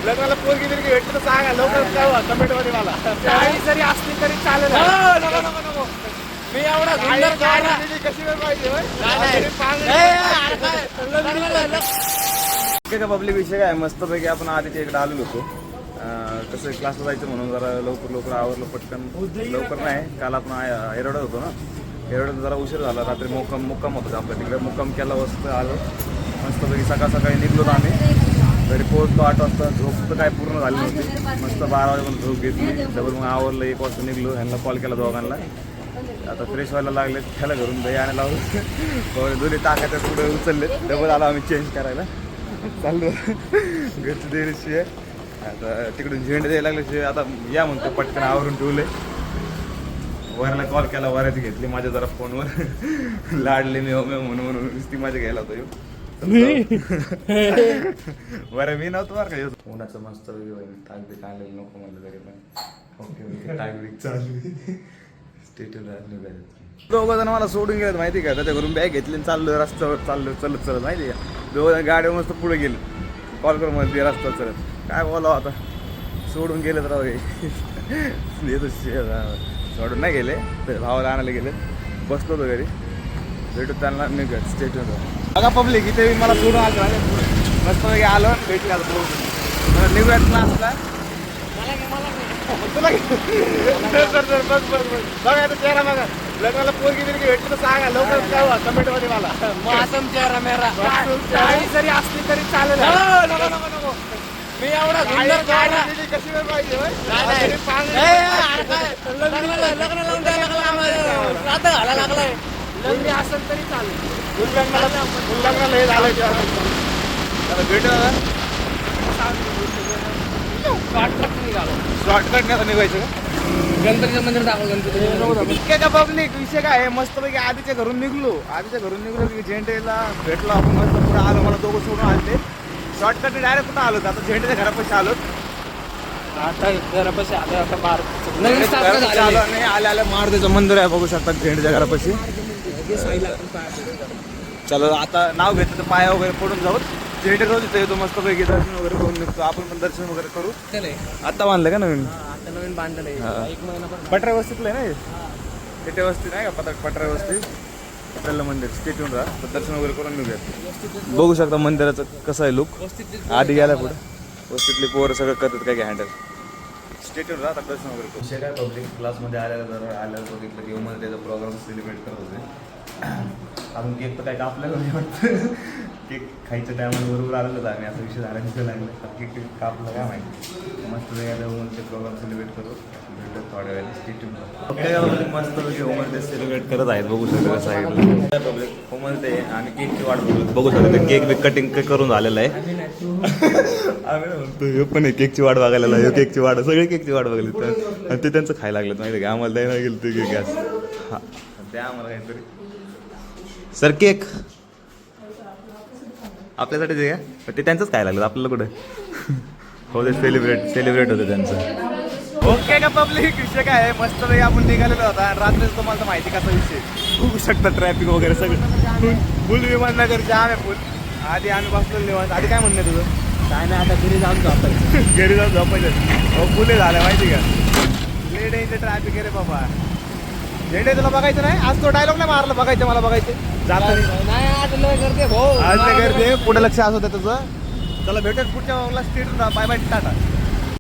लग्नाला पोरगी बिरगी भेटली तर सांगा लवकर कळवा कमेंट मध्ये मला. काही जरी असली तरी चालेल. नको नको नको. मी एवढा सुंदर काढला. कशी वेळ पाहिजे होय? का पब्लिक विषय काय मस्तपैकी आपण आधीच्या इकडे आलेलो होतो. कसं क्लासला जायचं म्हणून जरा लवकर आवरलं पटकन. लवकर नाही, काल आपण एरवड्यात होतो ना, एरवड्यात जरा उशीर झाला. रात्री मुक्काम होतो आपल्या तिकडे. मुक्काम केला मस्त आलो. मस्तपैकी सकाळी निघलो आम्ही. तरी पोहोचतो 8 वाजता. झोप तर काय पूर्ण झाली नव्हती. मस्त 12 वाजेपर्यंत झोप घेतली. डबल मग आवरलं 1 वाजता निघलो. ह्यांना कॉल केला दोघांना. आता फ्रेश व्हायला लागले. त्याला घरून दही आणायला लावून दोन्ही टाकायच्या पुढे उचलले. डबल आला आम्ही चेंज करायला. चाललो घरची देरीशी. आता तिकडून झेंडे द्यायला लागले. आता या म्हणतो पटकन आवरून ठेवले. वराला कॉल केला. वराची घेतली माझ्या जरा फोनवर. लाडले मी म्हणून ती माझ्या घ्यायला होतो. बरं मी नव्हतं बरं का. उन्हाचं मस्त ताक बीक आणलेलं नको म्हणलं तरी पण ओके ताक बीक चालू. दोघं जण मला सोडून गेलेत माहिती का. त्याच्या घरून बॅग घेतली आणि चाललो रस्त्यावर. चलत माहिती का. दोघं गाडीवर मस्त पुढे गेले. कॉल करून म्हणते रस्त्यावर चलत. काय बोलावं आता. सोडून गेलेत राव हे. सोडून नाही गेले. भावाला आणायला गेले. बसलो होतो घरी. भेटू त्यांना निघत स्टेशन. बघा पब्लिक इथे मला सोडून आलं. मस्त आलो भेटले. आता निघूयात क्लासला. तुला बस बघा आता चेहरा बघा. लग्नाला पोरगी बिरगी भेटली तर सांगा लवकर कळवा कमेंट मध्ये मला. मासम चेहरा मेरा. काही जरी असली तरी चालेल. नको नको नको. मी एवढा सुंदर काढला. कशी वेळ पाहिजे होय? लग्न लावून द्यायला लागला आम्हाला. आता घाला लागलाय. लग्न असेल तरी चालेल. लग्नाला हे झालं भेट. शॉर्टकट नाही निघायचं का? गणपतीचं मंदिर दाखव. गणपती का पब्लिक विषय काय आहे मस्तपैकी आधीच्या घरून निघलो की झेंडेला भेटलो आपण. मस्त पुढे आलो. मला दोघं सोडून आले. शॉर्टकट डायरेक्ट कुठं आलो. आता झेंडेच्या घरापाशी आलो. आता घरापाशी आलो नाही आल्या मारुतीचं मंदिर आहे बघू शकता झेंडेच्या घरापाशी. चलो आता नाव घेतलं तर पाया वगैरे पडून जाऊ. झेंडे रोज इथं येतो मस्तपैकी दर्शन वगैरे करून निघतो. आपण पण दर्शन वगैरे करू. आता बांधलं का नवीन. आता नवीन बांधलं आहे. 1 महिना पण पटरा वस्तीतलं आहे ना. पेटे वस्ती नाही का पटरा वस्ती. आपल्याला मंदिर स्टेटून राहा. दर्शन वगैरे करून निघूयात. बघू शकता मंदिराचं कसं आहे लुक. आधी गेला पुढे वस्तीतली पोरं सगळं करतात काय हँडल. स्टेटून राहा. दर्शन वगैरे करू. विषय काय पब्लिक क्लासमध्ये आल्याला बघितलं की मध्ये त्याचा प्रोग्राम सेलिब्रेट करत होते. अजून केक तर काय कापलेलं नाही वाटतं. केक खायच्या टायमाला बरोबर आलेलं होतं आम्ही. असा विषय झाला दिसायला लागला. केक कापलं काय माहिती. मस्त वेगळ्या ते प्रोग्राम सेलिब्रेट करू. भेटत थोड्या वेळेला स्टेटून मस्त होमवर्क डे सेलिब्रेट करत आहेत. बघू शकता साईडला पब्लिक होमवर्क डे आणि केकची वाट बघू शकता. केक बी कटिंग करून झालेलं आहे. आम्ही म्हणतो हे पण केकची वाट बघायला. हे केकची वाट सगळे केकची वाट बघायला. आणि ते त्यांचं खायला लागलं माहिती का. आम्हाला द्यायला गेलं ते केक गॅस. हां द्या आम्हाला काहीतरी. सर केक आपल्यासाठीच आहे का. ते त्यांचंच खायला लागलं आपल्याला कुठं. हो ते सेलिब्रेट होतं त्यांचं. ओके का पब्लिक विषय काय आहे मस्त आपण निघालेलो होता. आणि रात्रीच तुम्हाला माहिती कसा विषय बघू शकता. ट्रॅफिक वगैरे सगळं फुल विमाननगर जाम आहे फुल. आधी आम्ही बसलो निवांत. आधी काय म्हणणं तुझं. काय नाही आता घरी जाऊन झोपायचं. घरी जाऊन झोपायचं. फुले झालं माहिती का. लेट यायचं ट्रॅफिक आहे रे बाबा. झेंडे तुला बघायचं नाही. आज तो डायलॉग नाही मारला. बघायचं मला बघायचं जाता नाही आज लय करते भाऊ. आज ते करते. पुढे लक्ष असं होतं तुझं. चला भेटत पुढच्या स्टेट. Bye bye Tata.